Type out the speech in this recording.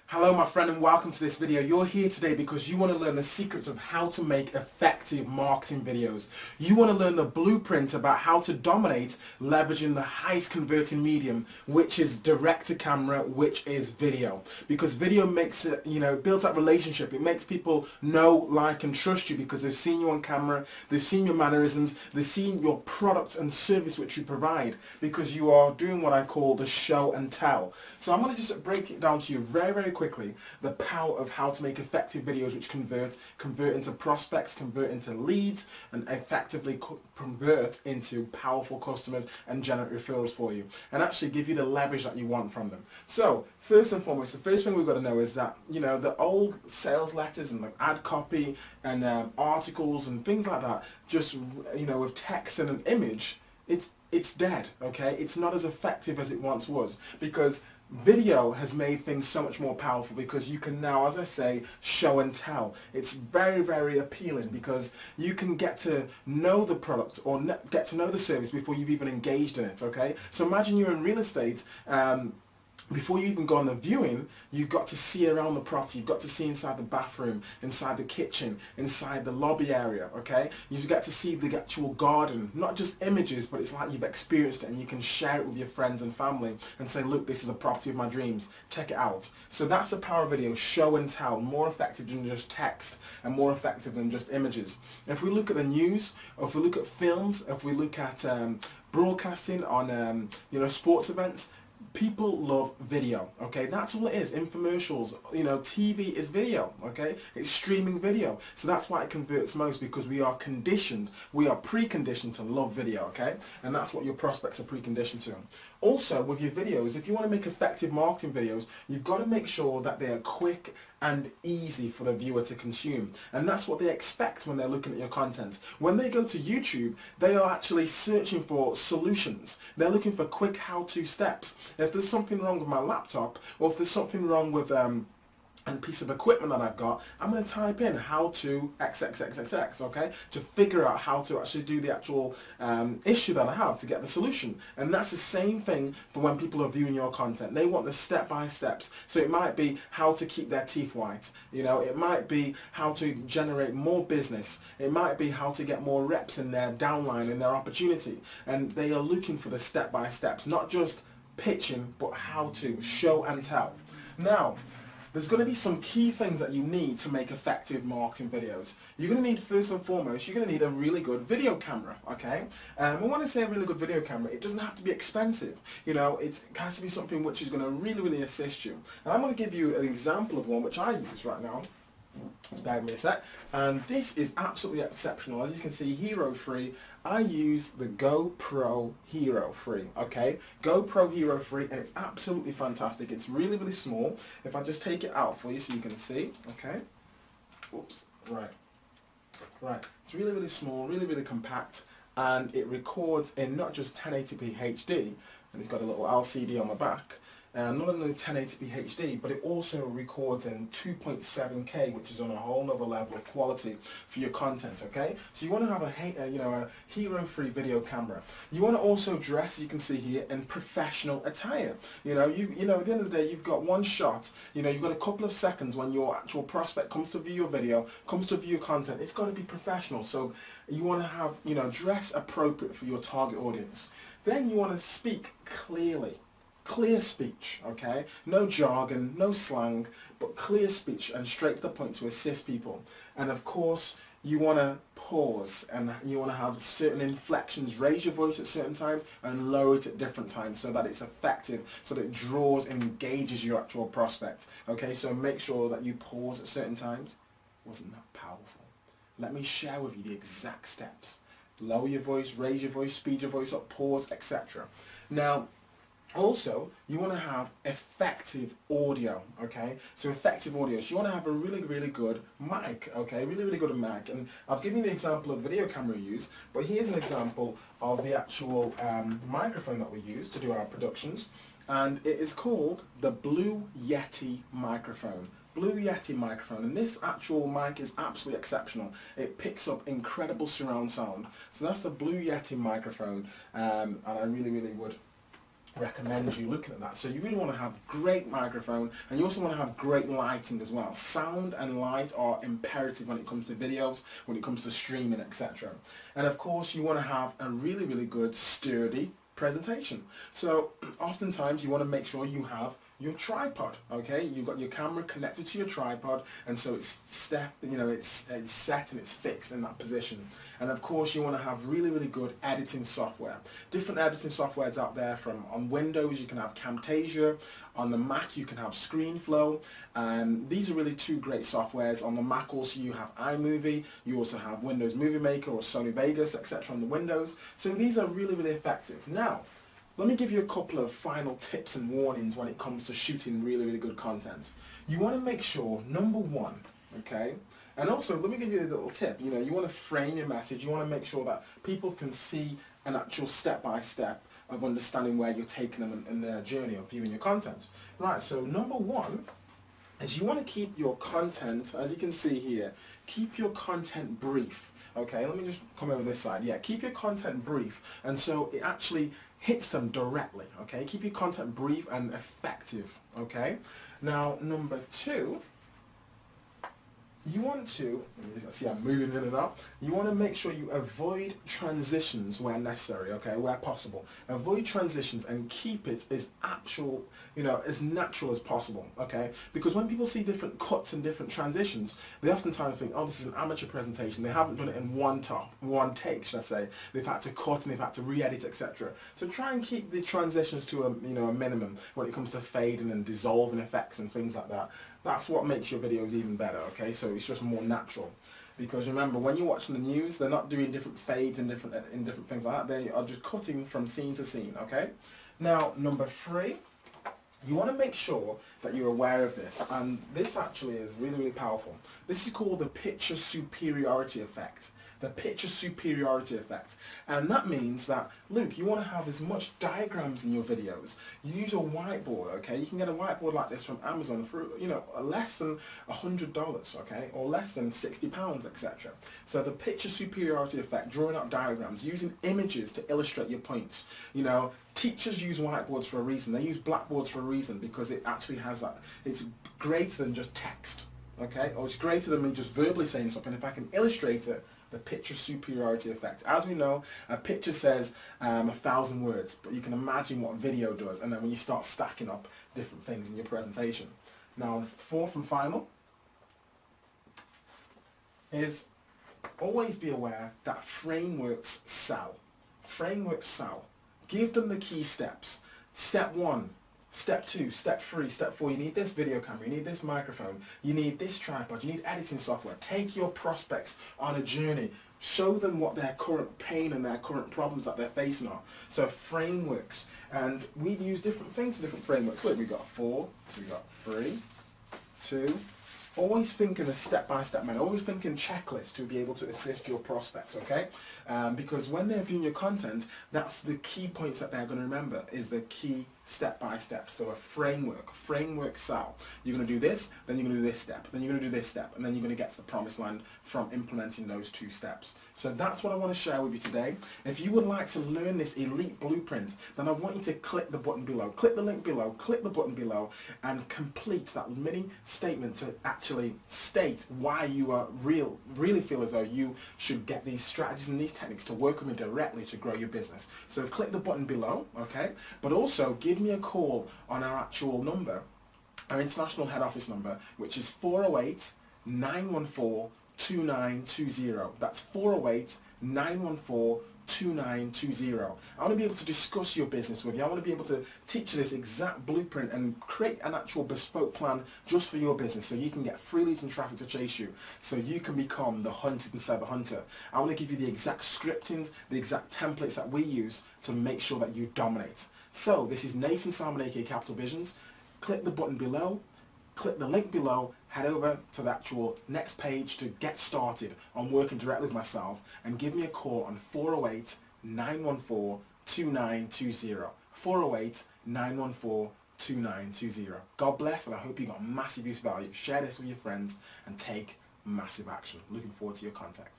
Hello my friend and welcome to this video. You're here today because you want to learn the secrets of how to make effective marketing videos. You want to learn the blueprint about how to dominate leveraging the highest converting medium, which is direct to camera, which is video. Because video makes it, builds that relationship. It makes people know, like and trust you because they've seen you on camera, they've seen your mannerisms, they've seen your product and service which you provide because you are doing what I call the show and tell. So I'm going to just break it down to you very quickly, the power of how to make effective videos which convert into prospects, convert into leads, and effectively convert into powerful customers and generate referrals for you, and actually give you the leverage that you want from them. So first and foremost, the first thing we've got to know is that the old sales letters and the ad copy and articles and things like that, just with text and an image, it's dead. Okay, it's not as effective as it once was because video has made things so much more powerful because you can now, as I say, show and tell. It's very appealing because you can get to know the product or get to know the service before you've even engaged in it, okay? So imagine you're in real estate, before you even go on the viewing, you've got to see around the property, you've got to see inside the bathroom, inside the kitchen, inside the lobby area, okay? You get to see the actual garden, not just images, but it's like you've experienced it and you can share it with your friends and family and say, look, this is the property of my dreams, check it out. So that's the power of video, show and tell, more effective than just text and more effective than just images. If we look at the news, or if we look at films, if we look at broadcasting on sports events, people love video, okay? That's all it is. Infomercials, TV is video, okay? It's streaming video. So that's why it converts most, because we are preconditioned to love video, okay? And that's what your prospects are preconditioned to. Also, with your videos, if you want to make effective marketing videos, you've got to make sure that they are quick and easy for the viewer to consume. And that's what they expect when they're looking at your content. When they go to YouTube, they are actually searching for solutions. They're looking for quick how-to steps. If there's something wrong with my laptop, or if there's something wrong with a piece of equipment that I've got, I'm going to type in how to XXXXX, okay, to figure out how to actually do the actual issue that I have to get the solution. And that's the same thing for when people are viewing your content. They want the step-by-steps. So it might be how to keep their teeth white, it might be how to generate more business, it might be how to get more reps in their downline, in their opportunity. And they are looking for the step-by-steps, not just pitching, but how to show and tell. Now, there's going to be some key things that you need to make effective marketing videos. You're going to need, first and foremost, you're going to need a really good video camera, okay? And when I say a really good video camera, it doesn't have to be expensive. It has to be something which is going to really assist you. And I'm going to give you an example of one which I use right now. Just bear with me a sec. And this is absolutely exceptional. As you can see, Hero 3, I use the GoPro Hero 3, okay? GoPro Hero 3, and it's absolutely fantastic. It's really small. If I just take it out for you so you can see, okay? Oops, right. It's really small, really compact, and it records in not just 1080p HD, and it's got a little LCD on the back, not only 1080p HD, but it also records in 2.7K, which is on a whole nother level of quality for your content, okay? So you want to have a Hero 3 video camera. You want to also dress, as you can see here, in professional attire. At the end of the day, you've got one shot, you've got a couple of seconds when your actual prospect comes to view your video, comes to view your content. It's got to be professional. So you want to have, dress appropriate for your target audience. Then you want to speak clearly. Clear speech, okay? No jargon, no slang, but clear speech and straight to the point to assist people. And of course, you want to pause and you want to have certain inflections, raise your voice at certain times and lower it at different times so that it's effective, so that it draws and engages your actual prospect. Okay, so make sure that you pause at certain times. Wasn't that powerful? Let me share with you the exact steps. Lower your voice, raise your voice, speed your voice up, pause, etc. Now, also, you want to have effective audio, okay? So effective audio. So you want to have a really good mic, okay? Really good mic. And I've given you the example of the video camera we use, but here's an example of the actual microphone that we use to do our productions. And it is called the Blue Yeti microphone. Blue Yeti microphone, and this actual mic is absolutely exceptional. It picks up incredible surround sound. So that's the Blue Yeti microphone, and I really would recommend you looking at that. So you really want to have great microphone, and you also want to have great lighting as well. Sound and light are imperative when it comes to videos, when it comes to streaming, etc. And of course you want to have a really, really good sturdy presentation. So oftentimes you want to make sure you have your tripod, okay? You've got your camera connected to your tripod, and so it's set and it's fixed in that position. And of course you want to have really, really good editing software. Different editing softwares out there. From on Windows you can have Camtasia, on the Mac you can have ScreenFlow. These are really two great softwares. On the Mac also you have iMovie, you also have Windows Movie Maker or Sony Vegas, etc. on the Windows. So these are really, really effective. Now, let me give you a couple of final tips and warnings when it comes to shooting really, really good content. You want to make sure, number one, okay, and also let me give you a little tip, you want to frame your message, you want to make sure that people can see an actual step-by-step of understanding where you're taking them in their journey of viewing your content. Right, so number one is you want to keep your content, as you can see here, keep your content brief. Okay, let me just come over this side. Yeah, keep your content brief, and so it actually hits them directly. Okay, keep your content brief and effective. Okay, now number two, you want to, see I'm moving in and out, you want to make sure you avoid transitions where necessary, okay, where possible. Avoid transitions and keep it as actual, as natural as possible, okay? Because when people see different cuts and different transitions, they oftentimes think, oh, this is an amateur presentation. They haven't done it in one take, should I say. They've had to cut and they've had to re-edit, etc. So try and keep the transitions to a minimum when it comes to fading and dissolving effects and things like that. That's what makes your videos even better, okay? So it's just more natural. Because remember, when you're watching the news, they're not doing different fades and different things like that. They are just cutting from scene to scene, okay? Now, number three, you want to make sure that you're aware of this. And this actually is really, really powerful. This is called the picture superiority effect. The picture superiority effect. And that means that, Luke, you want to have as much diagrams in your videos. You use a whiteboard, okay? You can get a whiteboard like this from Amazon for, less than $100, okay? Or less than £60, etc. So the picture superiority effect, drawing out diagrams, using images to illustrate your points. Teachers use whiteboards for a reason. They use blackboards for a reason, because it actually has that, it's greater than just text, okay? Or it's greater than me just verbally saying something. If I can illustrate it, the picture superiority effect. As we know, a picture says 1,000 words, but you can imagine what video does, and then when you start stacking up different things in your presentation. Now, fourth and final is always be aware that frameworks sell. Frameworks sell. Give them the key steps. Step one, step two, step three, step four, you need this video camera, you need this microphone, you need this tripod, you need editing software. Take your prospects on a journey. Show them what their current pain and their current problems that they're facing are. So frameworks, and we use different things, different frameworks. Look, we got 4, we got 3, 2, always think in a step-by-step manner, always think in checklists to be able to assist your prospects, okay? Because when they're viewing your content, that's the key points that they're going to remember, is the key step-by-step. So a framework sell. You're going to do this, then you're going to do this step, then you're going to do this step, and then you're going to get to the promised land from implementing those 2 steps. So that's what I want to share with you today. If you would like to learn this elite blueprint, then I want you to click the button below. Click the link below, click the button below, and complete that mini statement to actually state why you are really feel as though you should get these strategies and these techniques to work with me directly to grow your business. So click the button below, okay? But also give me a call on our actual number, our international head office number, which is 408-914-2920. That's 408-914-2920. I want to be able to discuss your business with you. I want to be able to teach you this exact blueprint and create an actual bespoke plan just for your business, so you can get free leads and traffic to chase you, so you can become the hunted instead of the hunter. I want to give you the exact scriptings, the exact templates that we use to make sure that you dominate. So this is Nathan Salmon, aka Capital Visions. Click the button below, click the link below, head over to the actual next page to get started on working directly with myself, and give me a call on 408-914-2920. 408-914-2920. God bless, and I hope you got massive use value. Share this with your friends and take massive action. Looking forward to your contact.